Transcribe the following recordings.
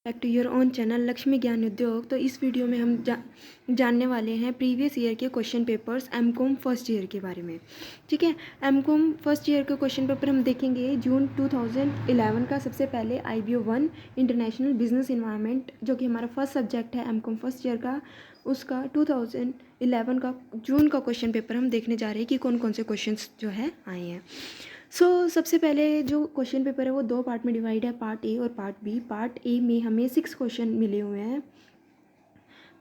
Back to your own channel Lakshmi Gyan Udyog. तो इस video में हम जानने वाले हैं प्रीवियस ईयर के question papers MCom first year के बारे में। ठीक है, एमकॉम फर्स्ट ईयर का क्वेश्चन पेपर हम देखेंगे जून 2011 का। सबसे पहले IBO 1 इंटरनेशनल बिजनेस इन्वायरमेंट, जो कि हमारा फर्स्ट सब्जेक्ट है एमकॉम फर्स्ट ईयर का, उसका 2011 का जून का क्वेश्चन पेपर हम देखने जा रहे हैं कि कौन कौन से क्वेश्चंस जो है आए हैं। सबसे पहले जो क्वेश्चन पेपर है वो दो पार्ट में डिवाइड है, पार्ट ए और पार्ट बी। पार्ट ए में हमें 6 क्वेश्चन मिले हुए हैं।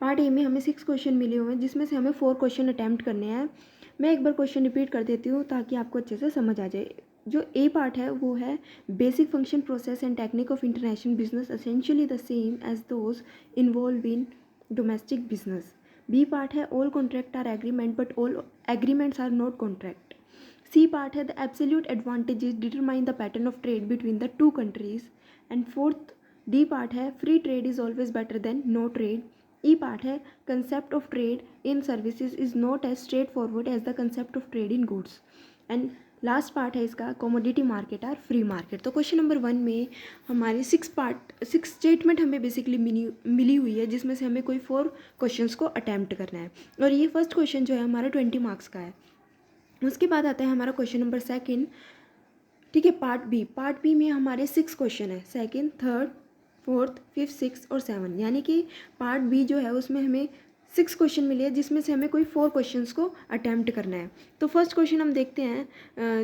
पार्ट ए में हमें 6 क्वेश्चन मिले हुए हैं, जिसमें से हमें 4 क्वेश्चन अटैम्प्ट करने हैं। मैं एक बार क्वेश्चन रिपीट कर देती हूँ ताकि आपको अच्छे से समझ आ जाए। जो ए पार्ट है वो है basic function, process and technique of international business, essentially the same as those involve in domestic business. B part है all contract are agreement but all agreements are not contract. C part है the absolute advantages determine the pattern of trade between the two countries. And fourth, D part है free trade is always better than no trade. E part है concept of trade in services is not as straightforward as the concept of trade in goods. And last part है इसका commodity market और free market. तो question number 1 में हमारी 6 statement हमें basically मिली हुई है, जिसमें से हमें कोई 4 क्वेश्चंस को अटैम्प्ट करना है। और ये फर्स्ट क्वेश्चन जो है हमारा 20 मार्क्स का है। उसके बाद आता है हमारा क्वेश्चन नंबर 2। ठीक है, पार्ट बी में हमारे 6 क्वेश्चन है, second, third, fourth, fifth, six और 7। यानी कि पार्ट बी जो है उसमें हमें 6 क्वेश्चन मिले हैं, जिसमें से हमें कोई 4 क्वेश्चंस को अटैम्प्ट करना है। तो फर्स्ट क्वेश्चन हम देखते हैं,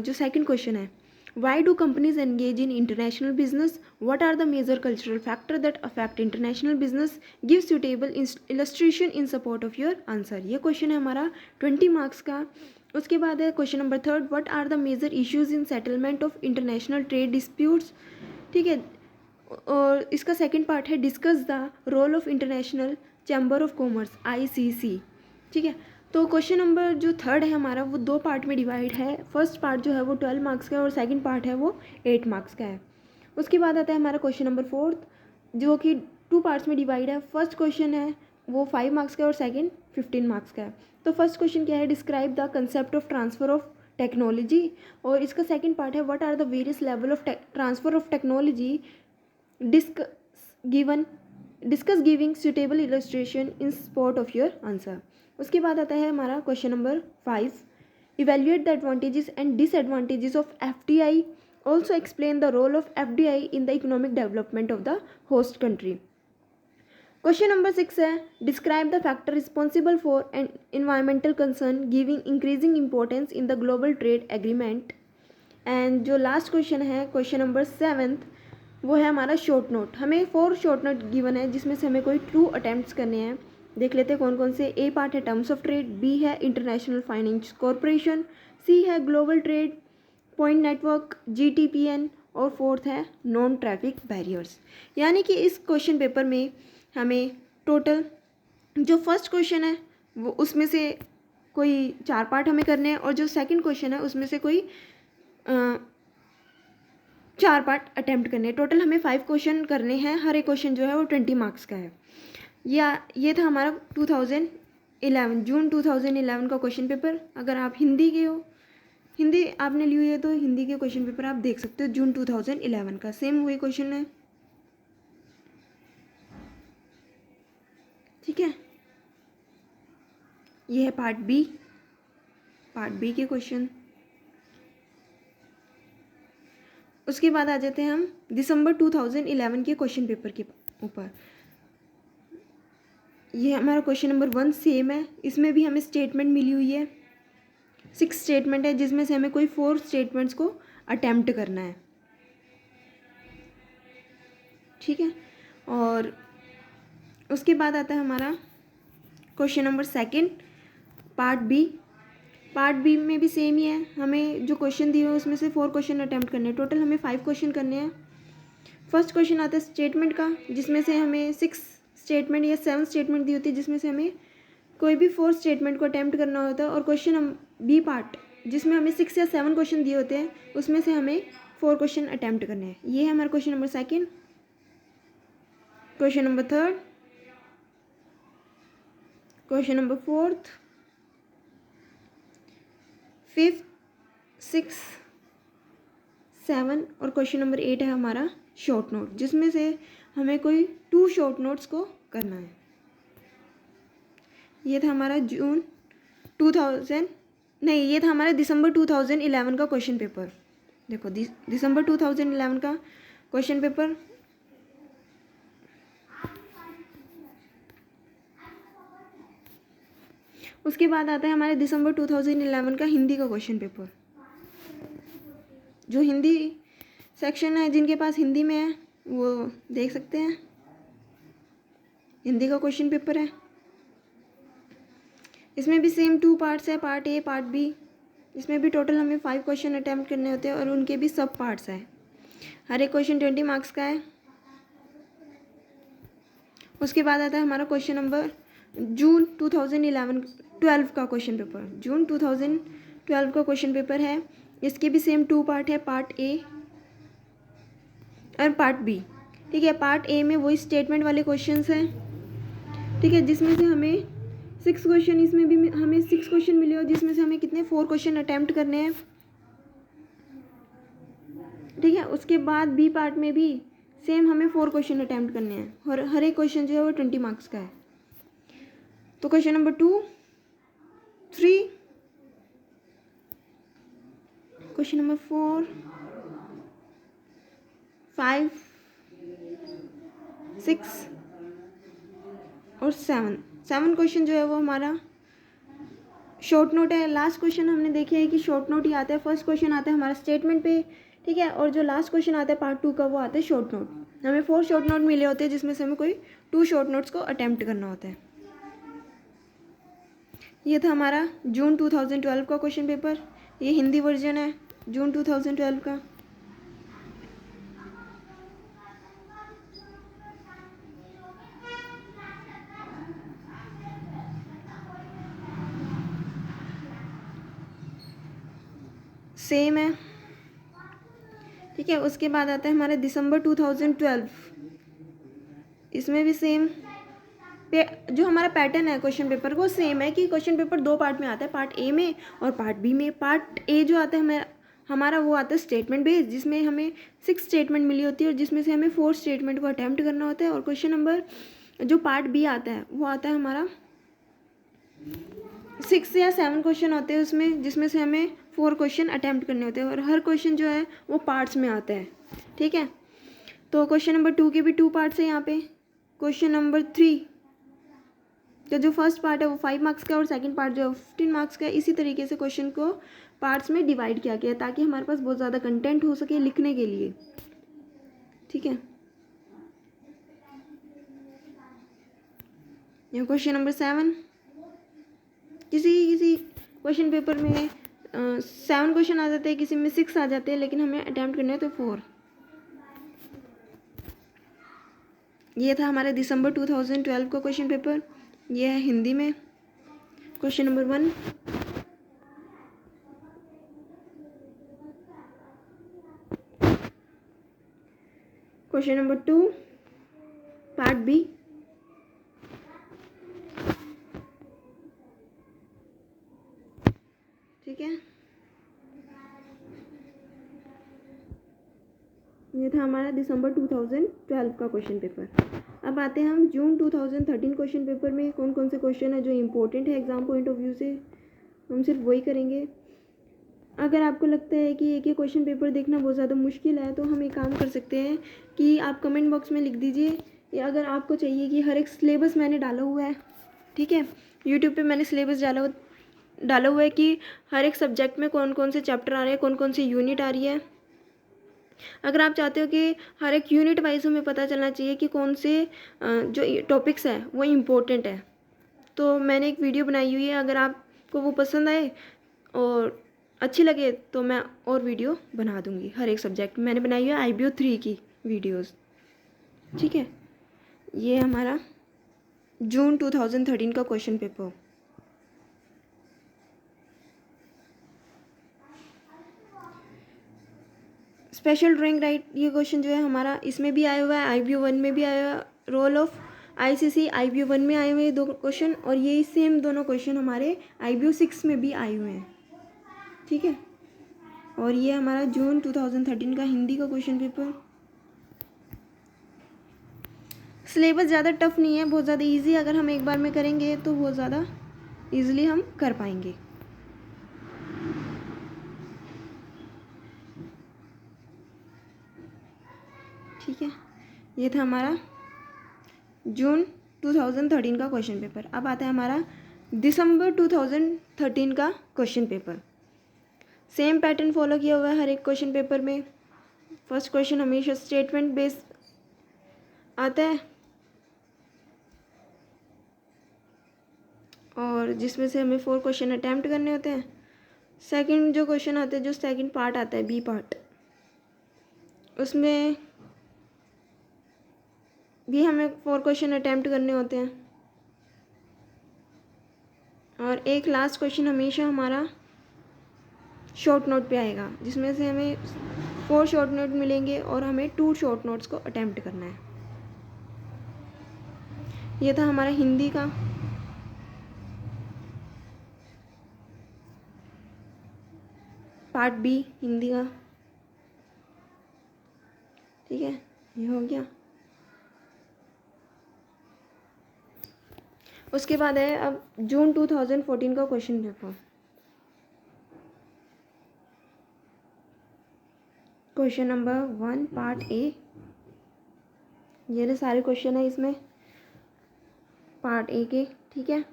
जो सेकंड क्वेश्चन है, why do companies engage in international business, what are the major cultural factor that affect international business, give suitable illustration in support of your answer. ये क्वेश्चन है हमारा 20 मार्क्स का। उसके बाद है question number 3, what are the major issues in settlement of international trade disputes. ठीक है, और इसका सेकंड पार्ट है discuss the role of international chamber of commerce ICC। ठीक है, तो क्वेश्चन नंबर जो 3 है हमारा वो 2 पार्ट में डिवाइड है। फर्स्ट पार्ट जो है वो 12 मार्क्स का है और सेकंड पार्ट है वो 8 मार्क्स का है। उसके बाद आता है हमारा क्वेश्चन नंबर 4, जो कि 2 पार्ट्स में डिवाइड है। फर्स्ट क्वेश्चन है वो 5 मार्क्स का है और सेकंड 15 मार्क्स का है। तो फर्स्ट क्वेश्चन क्या है, describe the concept of transfer of technology. और इसका सेकंड पार्ट है what are the various level of transfer of technology, discuss giving suitable illustration in support of your answer. उसके बाद आता है हमारा question number 5, evaluate the advantages and disadvantages of FDI, also explain the role of FDI in the economic development of the host country. Question number 6 है, describe the factor responsible for an environmental concern giving increasing importance in the global trade agreement. And जो last question है, question number 7, वो है हमारा short note. हमें 4 short note given है, जिसमें से हमें कोई 2 अटैम्प्ट्स करने हैं। देख लेते हैं कौन कौन से। ए पार्ट है टर्म्स ऑफ ट्रेड, बी है इंटरनेशनल फाइनेंस कॉरपोरेशन, सी है global trade point network GTPN, और फोर्थ है नॉन ट्रैफिक बैरियर्स। यानी कि इस क्वेश्चन पेपर में हमें टोटल जो फर्स्ट क्वेश्चन है वो उसमें से कोई 4 पार्ट हमें करने हैं, और जो सेकंड क्वेश्चन है उसमें से कोई 4 पार्ट अटैम्प्ट करने हैं। टोटल हमें 5 क्वेश्चन करने हैं। हर एक क्वेश्चन जो है वो 20 मार्क्स का है। ये था हमारा 2011 जून 2011 का क्वेश्चन पेपर। अगर आप हिंदी आपने ली हुई है तो हिंदी के क्वेश्चन पेपर आप देख सकते हो। जून 2011 का सेम वही क्वेश्चन है। ठीक है, ये है पार्ट बी के क्वेश्चन। उसके बाद आ जाते हैं हम दिसंबर 2011 के क्वेश्चन पेपर के ऊपर। ये हमारा क्वेश्चन नंबर 1 सेम है, इसमें भी हमें स्टेटमेंट मिली हुई है। 6 स्टेटमेंट है, जिसमें से हमें कोई 4 स्टेटमेंट्स को अटैम्प्ट करना है। ठीक है, और उसके बाद आता है हमारा क्वेश्चन नंबर 2 पार्ट बी में भी सेम ही है। हमें जो क्वेश्चन दिए हुए उसमें से 4 क्वेश्चन अटैम्प्ट करने हैं। टोटल हमें 5 क्वेश्चन करने हैं। फर्स्ट क्वेश्चन आता है स्टेटमेंट का, जिसमें से हमें 6 स्टेटमेंट या 7 स्टेटमेंट दी होती है, जिसमें से हमें कोई भी 4 स्टेटमेंट को अटैम्प्ट करना होता है। और क्वेश्चन बी पार्ट, जिसमें हमें 6 या 7 क्वेश्चन दिए होते हैं, उसमें से हमें 4 क्वेश्चन अटैम्प्ट करने हैं। ये है हमारा question number 2, question number 3, question number 4, 5, 6, 7 और क्वेश्चन नंबर 8 है हमारा शॉर्ट नोट, जिसमें से हमें कोई 2 शॉर्ट नोट्स को करना है। ये था हमारा ये था हमारा दिसंबर 2011 का क्वेश्चन पेपर। देखो दिसंबर 2011 का क्वेश्चन पेपर। उसके बाद आता है हमारे दिसंबर 2011 का हिंदी का क्वेश्चन पेपर। जो हिंदी सेक्शन है, जिनके पास हिंदी में है वो देख सकते हैं, हिंदी का क्वेश्चन पेपर है। इसमें भी सेम 2 पार्ट्स है, पार्ट ए पार्ट बी। इसमें भी टोटल हमें 5 क्वेश्चन अटैम्प्ट करने होते हैं और उनके भी सब पार्ट्स हैं। हर एक क्वेश्चन 20 मार्क्स का है। उसके बाद आता है हमारा क्वेश्चन नंबर जून 2012 का क्वेश्चन पेपर। जून 2012 का क्वेश्चन पेपर है। इसके भी सेम 2 पार्ट है, पार्ट ए और पार्ट बी। ठीक है, पार्ट ए में वही स्टेटमेंट वाले क्वेश्चंस हैं। ठीक है, जिसमें से हमें 6 क्वेश्चन, इसमें भी हमें 6 क्वेश्चन मिले और जिसमें से हमें कितने 4 क्वेश्चन अटैम्प्ट करने हैं। ठीक है, उसके बाद बी पार्ट में भी सेम हमें 4 क्वेश्चन अटैम्प्ट करने हैं और हर एक क्वेश्चन जो है वो 20 मार्क्स का है। तो क्वेश्चन नंबर 2, 3, क्वेश्चन नंबर 4, 5, 6 और 7 क्वेश्चन जो है वो हमारा शॉर्ट नोट है। लास्ट क्वेश्चन हमने देखे है कि शॉर्ट नोट ही आता है। फर्स्ट क्वेश्चन आता है हमारा स्टेटमेंट पे, ठीक है, और जो लास्ट क्वेश्चन आता है पार्ट 2 का वो आता है शॉर्ट नोट। हमें 4 शॉर्ट नोट मिले होते हैं जिसमें से हमें कोई 2 शॉर्ट नोट्स को अटैम्प्ट करना होता है। ये था हमारा जून 2012 का क्वेश्चन पेपर। ये हिंदी वर्जन है जून 2012 का। सेम है। ठीक है, उसके बाद आता है हमारे दिसंबर 2012। इसमें भी सेम जो हमारा पैटर्न है क्वेश्चन पेपर को सेम है कि क्वेश्चन पेपर 2 पार्ट में आता है, पार्ट ए में और पार्ट बी में। पार्ट ए जो आता है हमारा वो आता है स्टेटमेंट बेस्ड, जिसमें हमें 6 स्टेटमेंट मिली होती है और जिसमें से हमें 4 स्टेटमेंट को अटैम्प्ट करना होता है। और क्वेश्चन नंबर जो पार्ट बी आता है वो आता है हमारा 6 या 7 क्वेश्चन होते हैं उसमें, जिसमें से हमें 4 क्वेश्चन अटैम्प्ट करने होते हैं और हर क्वेश्चन जो है वो पार्ट्स में आता है। ठीक है, तो क्वेश्चन नंबर 2 के भी 2 पार्ट्स हैं यहाँ पे। क्वेश्चन नंबर 3 का जो फर्स्ट पार्ट है वो 5 मार्क्स का और सेकंड पार्ट जो है 15 मार्क्स का है। इसी तरीके से क्वेश्चन को पार्ट्स में डिवाइड किया गया है ताकि हमारे पास बहुत ज़्यादा कंटेंट हो सके लिखने के लिए। ठीक है, ये क्वेश्चन नंबर 7। किसी क्वेश्चन पेपर में 7 क्वेश्चन आ जाते हैं, किसी में 6 आ जाते हैं, लेकिन हमें अटैम्प्ट करने हैं तो 4। ये था हमारे दिसंबर 2012 का क्वेश्चन पेपर। ये है हिंदी में। Question number 1, question number 2 part B, ठीक है। ये था हमारा दिसंबर 2012 का क्वेश्चन पेपर। अब आते हैं हम जून 2013 क्वेश्चन पेपर में कौन कौन से क्वेश्चन है जो इम्पोर्टेंट है एग्ज़ाम पॉइंट ऑफ व्यू से, हम सिर्फ वही करेंगे। अगर आपको लगता है कि एक क्वेश्चन पेपर देखना बहुत ज़्यादा मुश्किल है तो हम एक काम कर सकते हैं कि आप कमेंट बॉक्स में लिख दीजिए, या अगर आपको चाहिए कि हर एक सिलेबस मैंने डाला हुआ है, ठीक है, यूट्यूब पे मैंने सिलेबस डाला हुआ है कि हर एक सब्जेक्ट में कौन कौन से चैप्टर आ रहे हैं, कौन कौन सी यूनिट आ रही है। अगर आप चाहते हो कि हर एक यूनिट वाइज हमें पता चलना चाहिए कि कौन से जो टॉपिक्स हैं वो इम्पोर्टेंट है, तो मैंने एक वीडियो बनाई हुई है। अगर आपको वो पसंद आए और अच्छी लगे तो मैं और वीडियो बना दूँगी। हर एक सब्जेक्ट मैंने बनाई है IBO 3 की वीडियोस। ठीक है, ये हमारा जून 2013 का question paper. Special drawing right, ये क्वेश्चन जो है हमारा इसमें भी आया हुआ है, IBO 1 में भी आया हुआ है। रोल ऑफ ICC IBO 1 में आए हुए हैं 2 क्वेश्चन, और यही सेम दोनों क्वेश्चन हमारे IBO 6 में भी आए हुए हैं। ठीक है, और ये हमारा जून 2013 का हिंदी का क्वेश्चन पेपर। सिलेबस ज़्यादा टफ नहीं है, बहुत ज़्यादा इजी। अगर हम एक बार में करेंगे तो बहुत ज़्यादा इजीली हम कर पाएंगे। ठीक है, ये था हमारा जून 2013 का क्वेश्चन पेपर। अब आता है हमारा दिसंबर 2013 का question paper. Same pattern follow किया हुआ है हर एक क्वेश्चन पेपर में। फर्स्ट क्वेश्चन हमेशा स्टेटमेंट बेस्ड आता है और जिसमें से हमें 4 क्वेश्चन अटैम्प्ट करने होते हैं। सेकंड जो क्वेश्चन आते हैं, जो सेकंड पार्ट आता है बी पार्ट, उसमें भी हमें 4 क्वेश्चन अटैम्प्ट करने होते हैं। और एक लास्ट क्वेश्चन हमेशा हमारा शॉर्ट नोट पे आएगा, जिसमें से हमें 4 शॉर्ट नोट मिलेंगे और हमें 2 शॉर्ट नोट्स को अटैम्प्ट करना है। ये था हमारा हिंदी का। पार्ट बी हिंदी का। ठीक है, ये हो गया। उसके बाद है अब जून 2014 का question paper. Question number 1 part A, ये सारे क्वेश्चन है इसमें पार्ट ए के। ठीक है,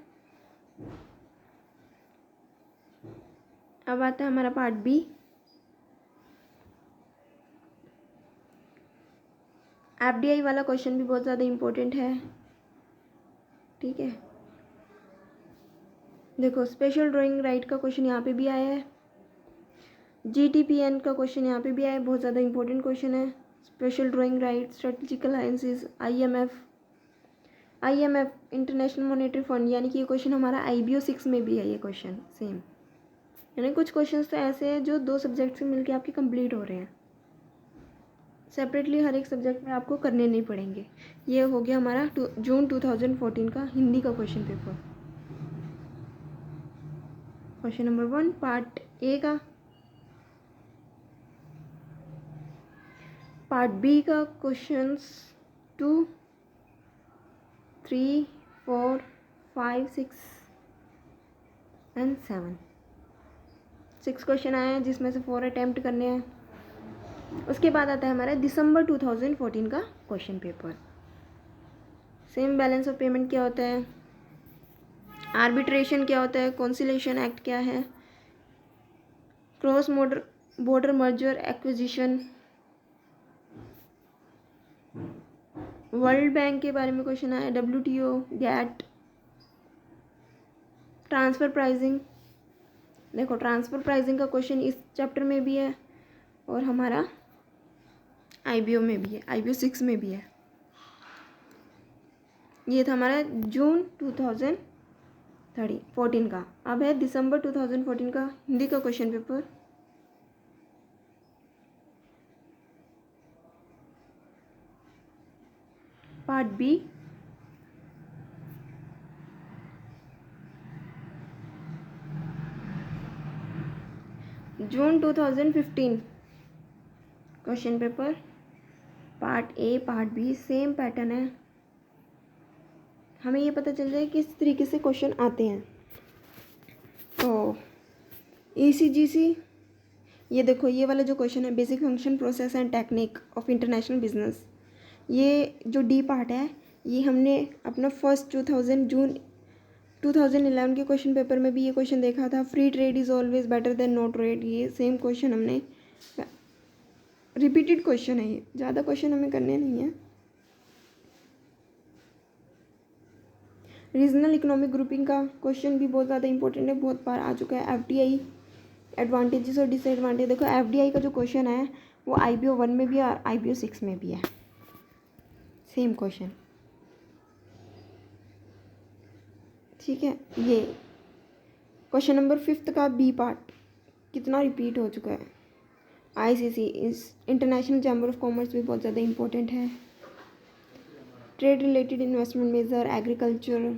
अब आता है हमारा पार्ट बी। एफडीआई वाला क्वेश्चन भी बहुत ज़्यादा इम्पोर्टेंट है। ठीक है, देखो स्पेशल ड्राइंग राइट का क्वेश्चन यहाँ पे भी आया है। जीटीपीएन का क्वेश्चन यहाँ पे भी आया है, बहुत ज़्यादा इंपॉर्टेंट क्वेश्चन है। Special drawing right, strategical alliances, IMF international monetary fund, यानी कि ये क्वेश्चन हमारा IBO 6 में भी है ये क्वेश्चन सेम। यानी कुछ क्वेश्चंस तो ऐसे हैं जो 2 सब्जेक्ट से मिलके आपके कंप्लीट हो रहे हैं, सेपरेटली हर एक सब्जेक्ट में आपको करने नहीं पड़ेंगे। ये हो गया हमारा जून 2014 का हिंदी का question paper. Question number 1 part A का। पार्ट बी का क्वेश्चंस 2, 3, 4, 5, 6 एंड 7। 6 क्वेश्चन आए हैं जिसमें से 4 अटैम्प्ट करने हैं। उसके बाद आता है हमारा दिसंबर 2014 का question paper. Same balance of payment क्या होता है, आर्बिट्रेशन क्या होता है, कॉन्सिलेशन एक्ट क्या है, cross border merger acquisition, world bank के बारे में क्वेश्चन आया, WTO, गैट, ट्रांसफ़र प्राइसिंग। देखो ट्रांसफ़र प्राइसिंग का क्वेश्चन इस चैप्टर में भी है और हमारा IBO में भी है, IBO 6 में भी है। ये था हमारा जून 2014 का। अब है दिसंबर 2014 का हिंदी का क्वेश्चन पेपर। Part B. जून 2015 question paper. Part A part B same pattern है। हमें ये पता चल जाए किस तरीके से क्वेश्चन आते हैं। तो ECGC, ये देखो ये वाला जो क्वेश्चन है, basic function process and technique of international business, ये जो डी पार्ट है ये हमने अपना फर्स्ट जून 2011 के क्वेश्चन पेपर में भी ये क्वेश्चन देखा था। Free trade is always better than no trade, ये सेम क्वेश्चन हमने रिपीटेड क्वेश्चन है, ये ज़्यादा क्वेश्चन हमें करने नहीं है। रीजनल इकोनॉमिक ग्रुपिंग का क्वेश्चन भी बहुत ज़्यादा इंपॉर्टेंट है, बहुत बार आ चुका है। FDI एडवांटेजेस और डिसएडवांटेज, देखो FDI का जो क्वेश्चन है वो IBO 1 में भी है और IBO 6 में भी है, सेम क्वेश्चन। ठीक है, ये क्वेश्चन नंबर 5 का बी पार्ट कितना रिपीट हो चुका है। ICC इस इंटरनेशनल चैम्बर ऑफ कॉमर्स भी बहुत ज़्यादा इंपॉर्टेंट है। Trade related investment major, agriculture,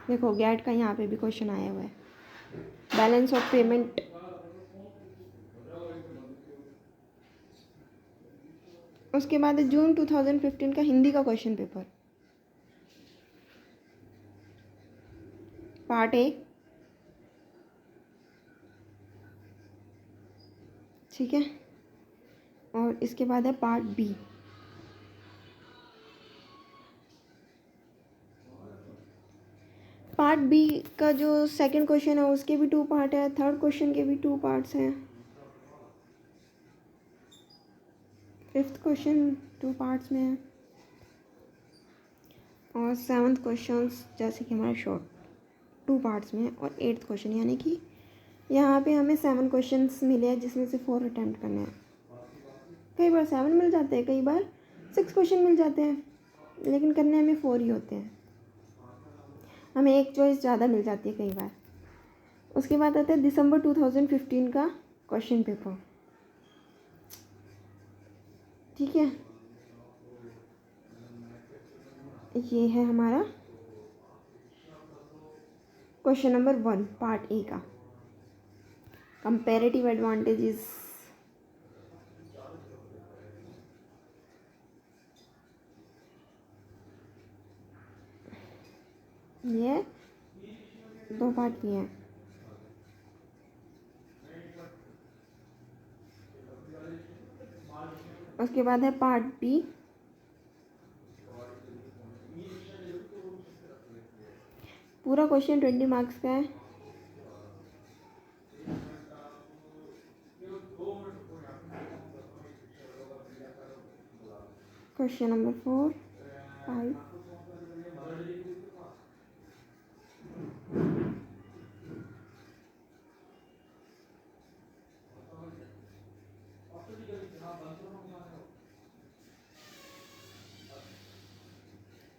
देखो गैट का यहाँ पे भी क्वेश्चन आया हुआ है। बैलेंस ऑफ पेमेंट, उसके बाद है जून 2015 का हिंदी का क्वेश्चन पेपर, पार्ट ए। ठीक है, और इसके बाद है पार्ट बी। पार्ट बी का जो सेकंड क्वेश्चन है उसके भी 2 पार्ट है, थर्ड क्वेश्चन के भी 2 पार्ट्स हैं, फिफ्थ क्वेश्चन 2 पार्ट्स में है, और सेवन्थ क्वेश्चन जैसे कि हमारा शॉर्ट 2 पार्ट्स में है, और 8th क्वेश्चन, यानी कि यहाँ पे हमें 7 क्वेश्चंस मिले हैं जिसमें से 4 अटैम्प्ट करने हैं। कई बार 7 मिल जाते हैं, कई बार 6 क्वेश्चन मिल जाते हैं, लेकिन करने हमें 4 ही होते हैं, हमें एक चॉइस ज़्यादा मिल जाती है कई बार। उसके बाद आता है दिसंबर 2015 का क्वेश्चन पेपर। ठीक है, ये है हमारा क्वेश्चन नंबर 1 पार्ट ए का, कंपैरेटिव एडवांटेजेस। ये 2 पार्ट भी हैं। उसके बाद है पार्ट बी, पूरा क्वेश्चन 20 मार्क्स का है। क्वेश्चन नंबर 4, 5,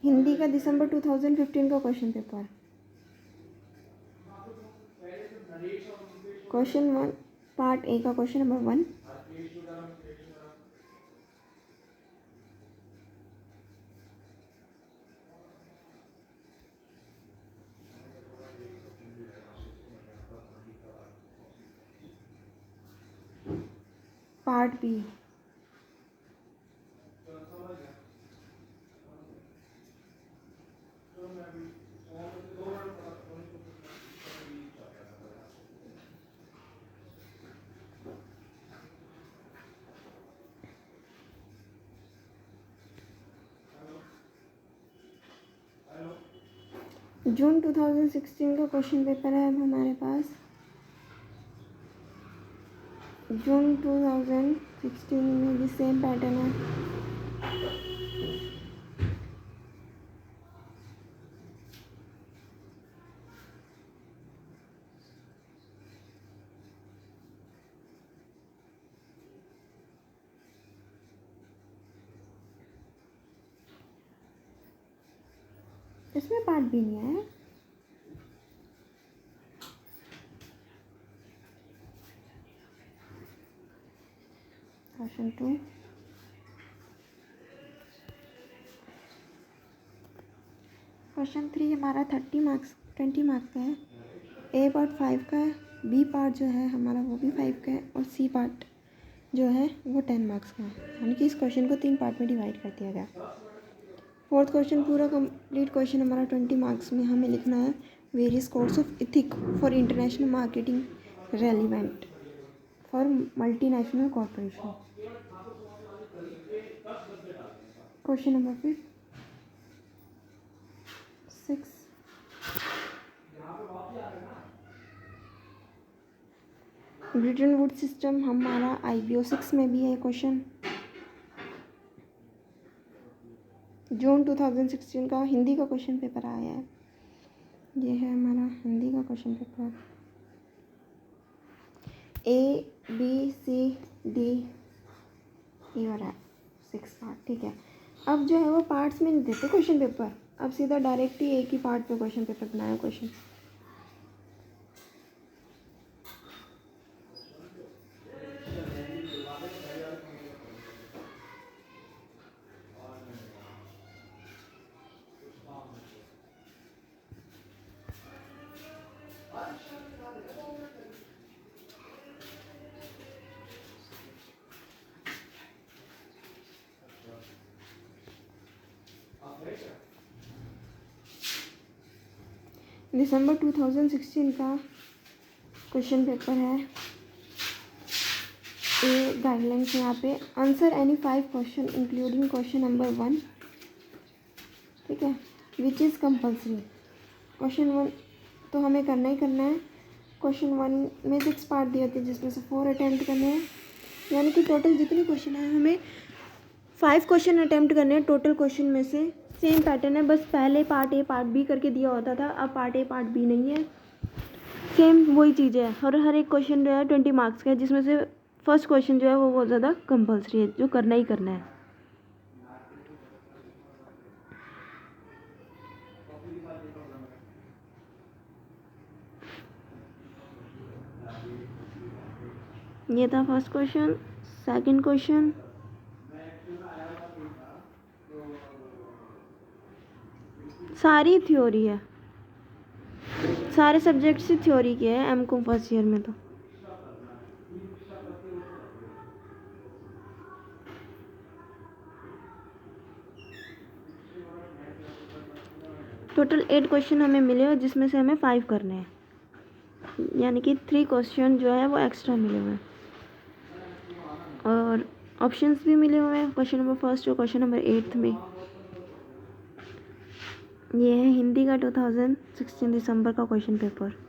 हिंदी का दिसंबर 2015 का question paper. Question 1 part A का क्वेश्चन नंबर 1, पार्ट बी, जून 2016 का क्वेश्चन पेपर है अब हमारे पास। जून 2016 में भी सेम पैटर्न है। इसमें पार्ट भी नहीं है। क्वेश्चन 2, क्वेश्चन 3 हमारा 20 मार्क्स का है। ए पार्ट 5 का है, बी पार्ट जो है हमारा वो भी 5 का है, और सी पार्ट जो है वो 10 मार्क्स का है, यानी कि इस क्वेश्चन को 3 पार्ट में डिवाइड कर दिया गया। फोर्थ क्वेश्चन पूरा कंप्लीट क्वेश्चन हमारा 20 मार्क्स में हमें लिखना है। Various codes of ethic for international marketing relevant for multinational corporation. Question number 6, Britain would system हमारा IBO 6 में भी है क्वेश्चन। जून 2016 का हिंदी का क्वेश्चन पेपर आया है। ये है हमारा हिंदी का क्वेश्चन पेपर। ABCD ये हो रहा है 6 पार्ट। ठीक है, अब जो है वो पार्ट्स में नहीं देते क्वेश्चन पेपर, अब सीधा डायरेक्ट ही एक ही पार्ट पे क्वेश्चन पेपर बनाया क्वेश्चन। दिसंबर 2016 का क्वेश्चन पेपर है। ए गाइडलाइंस यहाँ पे answer any 5 question including question number 1, ठीक है, विच इज़ कंपल्सरी। क्वेश्चन 1 तो हमें करना ही करना है। क्वेश्चन 1 में 6 पार्ट दिए होते हैं जिसमें से 4 अटैम्प्ट करने हैं, यानी कि टोटल जितने क्वेश्चन हैं हमें 5 क्वेश्चन अटैम्प्ट करने हैं टोटल क्वेश्चन में से। सेम पैटर्न है, बस पहले पार्ट ए पार्ट बी करके दिया होता था, अब पार्ट ए पार्ट बी नहीं है, सेम वही चीज़ है। और हर एक क्वेश्चन जो है 20 मार्क्स का है, जिसमें से फर्स्ट क्वेश्चन जो है वो बहुत ज़्यादा कंपल्सरी है, जो करना ही करना है। ये था फर्स्ट क्वेश्चन। सेकंड क्वेश्चन, सारी थ्योरी है, सारे सब्जेक्ट्स ही थ्योरी के हैं एमकॉम फर्स्ट ईयर में। तो टोटल 8 क्वेश्चन हमें मिले और जिसमें से हमें 5 करने हैं, यानी कि 3 क्वेश्चन जो है वो एक्स्ट्रा मिले हुए हैं। और ऑप्शंस भी मिले हुए हैं क्वेश्चन नंबर फर्स्ट और क्वेश्चन नंबर 8 में। ये है हिंदी का 2016 दिसंबर का क्वेश्चन पेपर।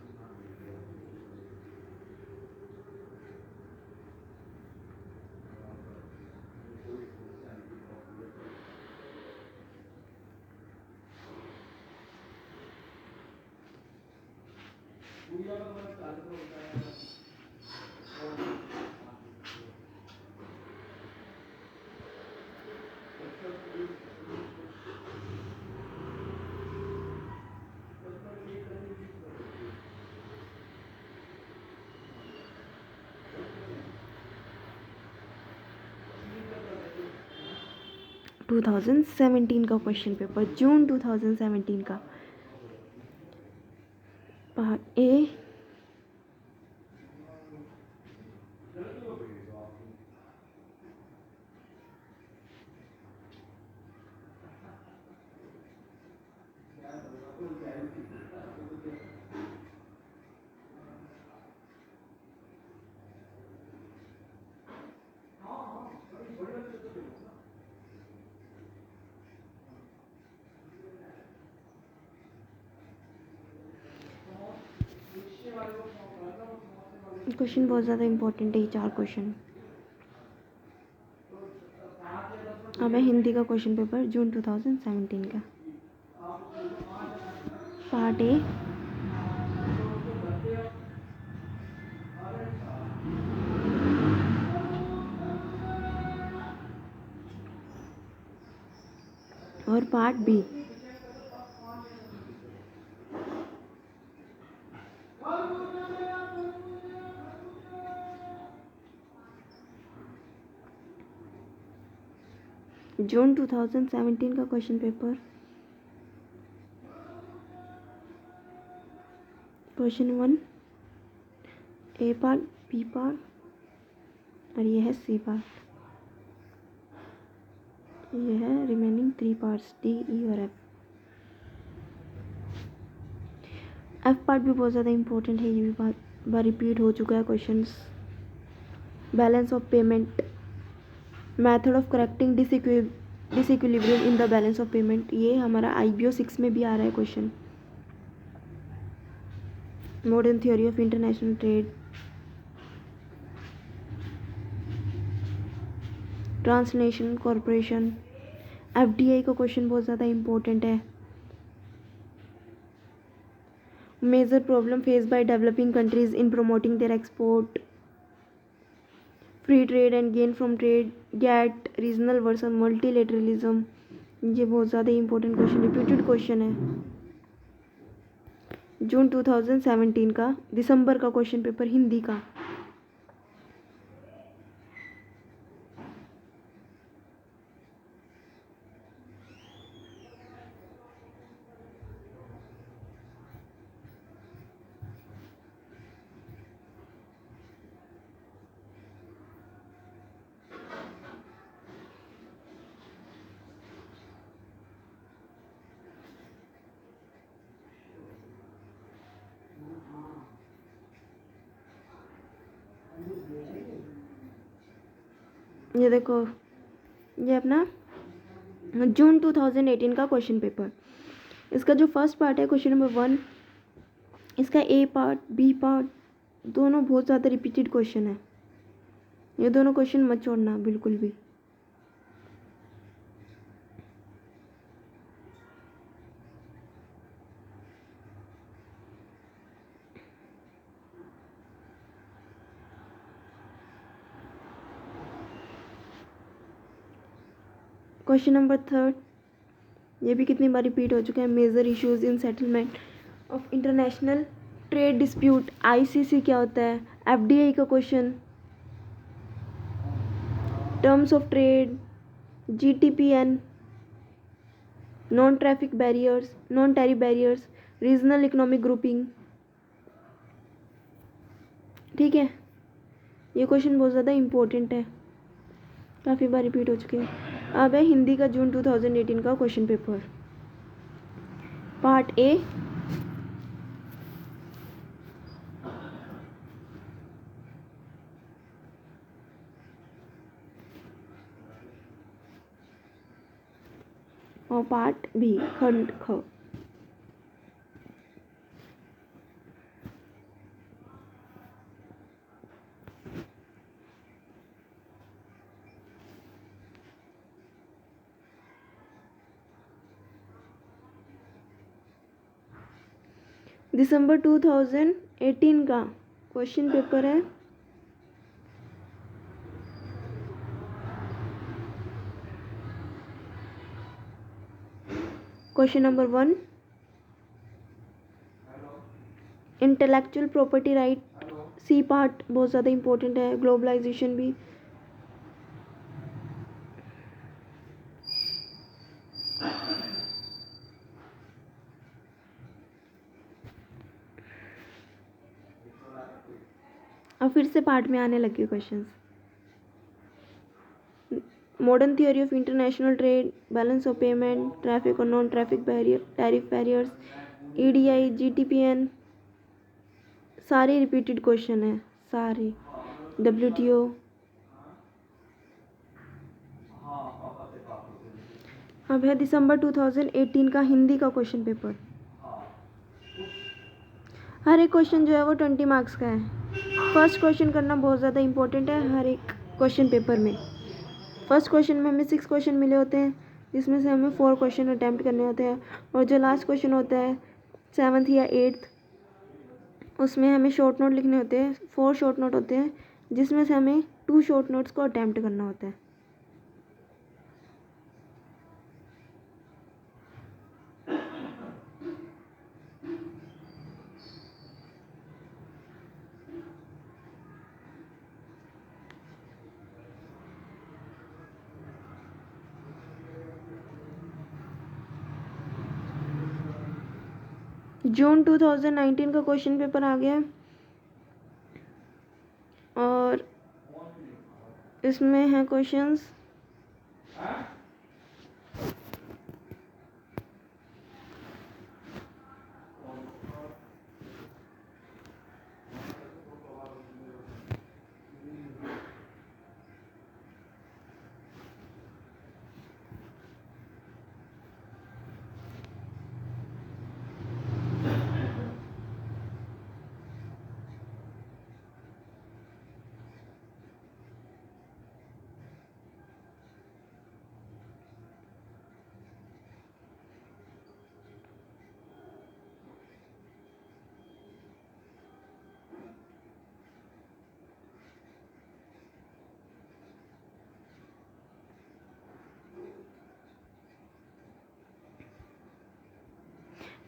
टू 2017 का क्वेश्चन पेपर, जून 2017 का, पार्ट ए। क्वेश्चन बहुत ज़्यादा इंपॉर्टेंट है ये 4 क्वेश्चन। अब है हिंदी का क्वेश्चन पेपर जून 2017 का, पार्ट ए। और पार्ट बी। जून 2017 का क्वेश्चन पेपर, क्वेश्चन 1 ए पार्ट, बी पार्ट और ये है सी पार्ट। ये है रिमेनिंग 3 पार्ट्स, डी, ई और एफ। एफ पार्ट भी बहुत ज़्यादा इंपॉर्टेंट है, ये भी बार रिपीट हो चुका है questions. Balance of payment, method of correcting disequilibrium in the balance of payment, ये हमारा IBO 6 में भी आ रहा है question. Modern theory of international trade, translation corporation, FDI का क्वेश्चन बहुत ज़्यादा इंपॉर्टेंट है। Major problem face by developing countries in promoting their export, free trade and gain from trade, GATT, regional versus multilateralism, ये बहुत ज़्यादा important question, repeated question है। जून 2017 का दिसंबर का क्वेश्चन पेपर हिंदी का। ये देखो, ये अपना जून 2018 का क्वेश्चन पेपर। इसका जो फर्स्ट पार्ट है क्वेश्चन नंबर 1, इसका ए पार्ट बी पार्ट दोनों बहुत ज़्यादा रिपीटेड क्वेश्चन है। ये दोनों क्वेश्चन मत छोड़ना बिल्कुल भी। क्वेश्चन नंबर 3, ये भी कितनी बार रिपीट हो चुका है। Major issues in settlement of international trade dispute, ICC क्या होता है, एफडीआई का question, terms of trade, GTPN, non traffic barriers, non tariff barriers, regional economic grouping. ठीक है, ये क्वेश्चन बहुत ज़्यादा इम्पोर्टेंट है, काफ़ी बार रिपीट हो चुके हैं। अब है हिंदी का जून 2018 का क्वेश्चन पेपर, पार्ट ए। और पार्ट बी, खंड ख। दिसंबर 2018 का क्वेश्चन पेपर है। Question number 1, intellectual property right, C part बहुत ज़्यादा इम्पोर्टेंट है, ग्लोबलाइजेशन भी। अब फिर से पार्ट में आने लगे questions. Modern theory of international trade, balance of payment, traffic और non traffic barrier, tariff barriers, EDI, GTPN, सारे रिपीटेड क्वेश्चन है सारे। डब्ल्यूटीओ। अब है दिसंबर 2018 का हिंदी का क्वेश्चन पेपर। हर एक क्वेश्चन जो है वो 20 मार्क्स का है। फर्स्ट क्वेश्चन करना बहुत ज़्यादा इंपॉर्टेंट है हर एक क्वेश्चन पेपर में। फर्स्ट क्वेश्चन में हमें 6 क्वेश्चन मिले होते हैं, जिसमें से हमें 4 क्वेश्चन अटैम्प्ट करने होते हैं, और जो लास्ट क्वेश्चन होता है 7th या 8th, उसमें हमें शॉर्ट नोट लिखने होते हैं। 4 शॉर्ट नोट होते हैं, जिसमें से हमें 2 शॉर्ट नोट्स को अटैम्प्ट करना होता है। जून 2019 का क्वेश्चन पेपर आ गया, और इसमें है क्वेश्चंस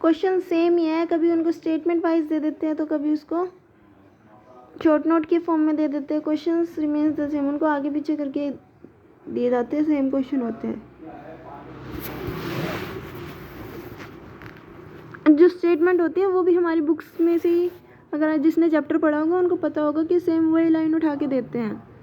क्वेश्चन सेम ही है, कभी उनको स्टेटमेंट वाइज दे देते हैं तो कभी उसको शॉर्ट नोट के फॉर्म में दे देते हैं। क्वेश्चंस रिमेन्स द सेम, उनको आगे पीछे करके दिए जाते हैं, सेम क्वेश्चन होते हैं। जो स्टेटमेंट होती है वो भी हमारी बुक्स में से ही, अगर जिसने चैप्टर पढ़ा होगा उनको पता होगा कि सेम वही लाइन उठा के देते हैं।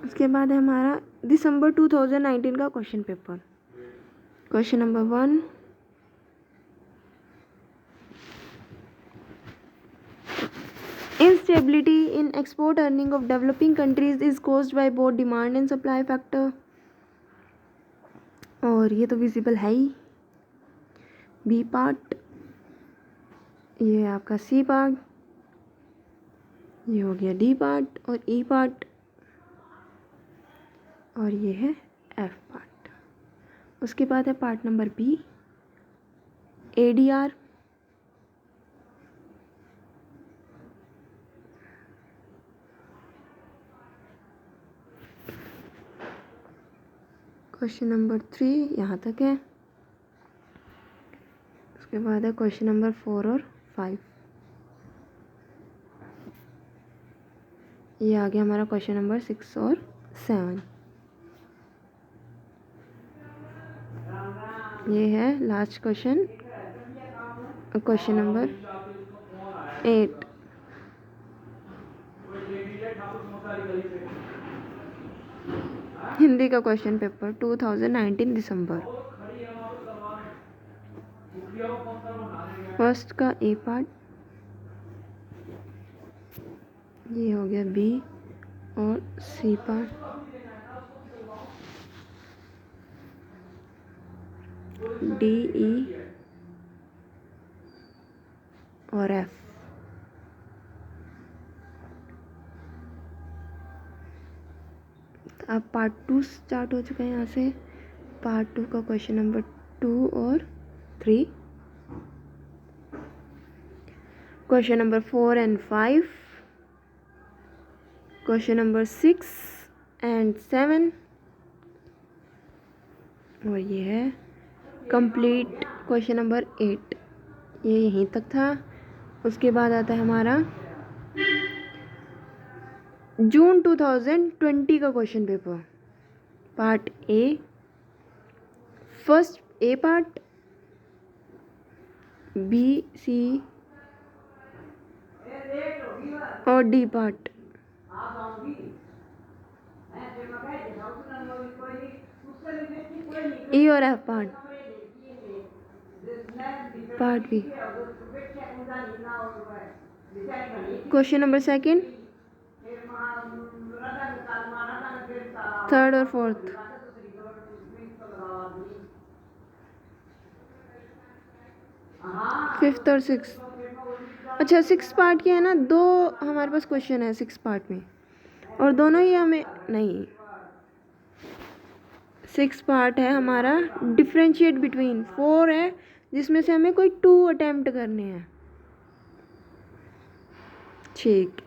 उसके बाद है हमारा दिसंबर 2019 का question paper. Question number 1, instability in export earning of developing countries is caused by both demand and supply factor। और ये तो विजिबल है ही। बी पार्ट, ये है आपका सी पार्ट, ये हो गया डी पार्ट और ई पार्ट, और ये है एफ पार्ट। उसके बाद है part number B, ADR. Question number 3 यहाँ तक है। उसके बाद है क्वेश्चन नंबर 4 और 5। ये आ गया हमारा क्वेश्चन नंबर 6 और 7। ये है last question, question number 8। Hindi का क्वेश्चन पेपर 2019 दिसंबर। फर्स्ट का ए पार्ट, ये हो गया बी और सी पार्ट, डी ई और एफ। अब पार्ट 2 स्टार्ट हो चुका है यहाँ से। पार्ट 2 का क्वेश्चन नंबर 2 और 3, question number 4 and 5, question number 6 and 7, और ये है कंप्लीट क्वेश्चन नंबर 8। ये यहीं तक था। उसके बाद आता है हमारा जून 2020 का question paper. Part A, first A part, B C और डी पार्ट, ई और F part, part B. Question number 2, 3rd और 4th। फिफ्थ और 6th। अच्छा, 6 पार्ट के है ना, 2 हमारे पास क्वेश्चन है 6 पार्ट में, और दोनों ही हमें नहीं। 6 पार्ट है हमारा डिफ्रेंशिएट बिटवीन, 4 है जिसमें से हमें कोई 2 अटेम्प्ट करने हैं। ठीक,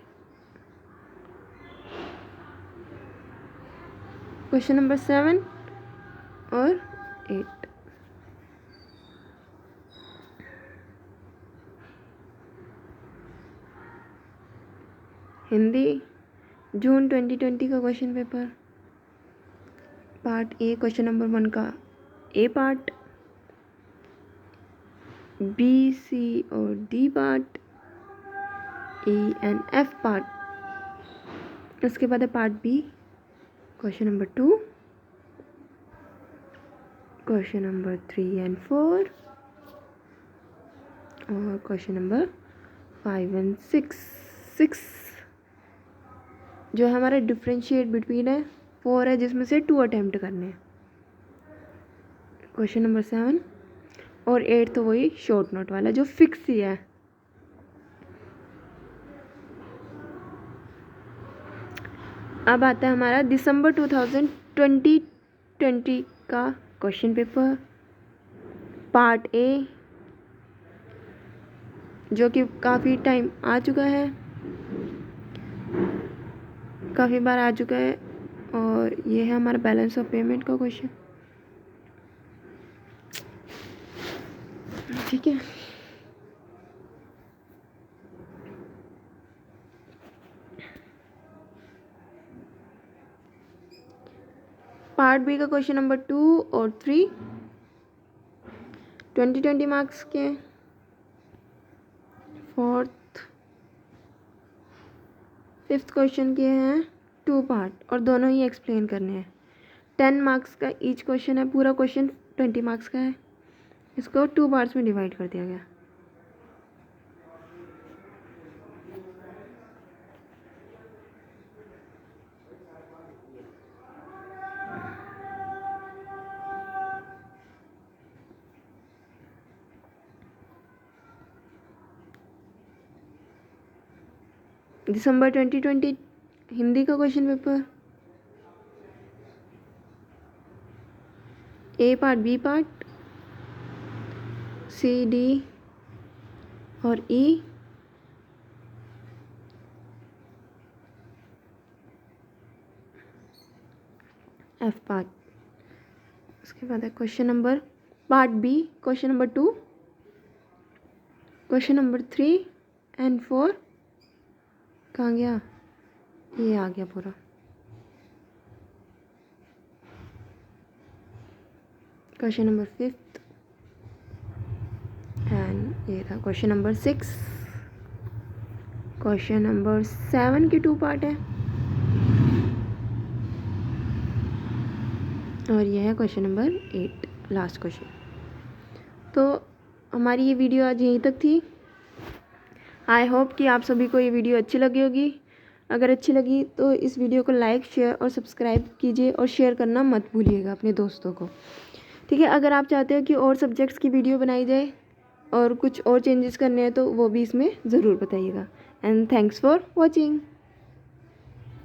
क्वेश्चन नंबर 7 और 8। हिंदी जून 2020 का question paper. Part A, question number 1 का ए पार्ट, बी सी और D part, E and F part. उसके बाद है part B, question number 2, question number 3 and 4, और क्वेश्चन नंबर 5 एंड 6 जो है हमारा डिफ्रेंशिएट बिटवीन है, 4 है जिसमें से 2 अटेम्प्ट करने हैं। क्वेश्चन नंबर 7 और 8 तो वही शॉर्ट नोट वाला जो फिक्स ही है। अब आता है हमारा दिसंबर 2020 का क्वेश्चन पेपर। पार्ट ए, जो कि काफ़ी टाइम आ चुका है, काफ़ी बार आ चुका है, और ये है हमारा बैलेंस ऑफ पेमेंट का क्वेश्चन। ठीक है, पार्ट बी का क्वेश्चन नंबर 2 और 3 2020 मार्क्स के। फिफ्थ क्वेश्चन के हैं 2 पार्ट और दोनों ही एक्सप्लेन करने हैं। 10 मार्क्स का ईच क्वेश्चन है, पूरा क्वेश्चन 20 मार्क्स का है। इसको 2 पार्ट्स में डिवाइड कर दिया गया। दिसंबर 2020 हिंदी का question paper, A part, B part, C, D और ई, एफ पार्ट। उसके बाद है question number part B, question number 2, question number 3 and 4 कहाँ गया, ये आ गया पूरा। क्वेश्चन नंबर 5 एंड ये था क्वेश्चन नंबर 6। क्वेश्चन नंबर 7 की 2 पार्ट है और ये है क्वेश्चन नंबर 8, लास्ट क्वेश्चन। तो हमारी ये वीडियो आज यहीं तक थी। आई होप कि आप सभी को ये वीडियो अच्छी लगी होगी। अगर अच्छी लगी तो इस वीडियो को लाइक, शेयर और सब्सक्राइब कीजिए और शेयर करना मत भूलिएगा अपने दोस्तों को, ठीक है। अगर आप चाहते हो कि और सब्जेक्ट्स की वीडियो बनाई जाए और कुछ और चेंजेस करने हैं तो वो भी इसमें ज़रूर बताइएगा। And thanks for watching.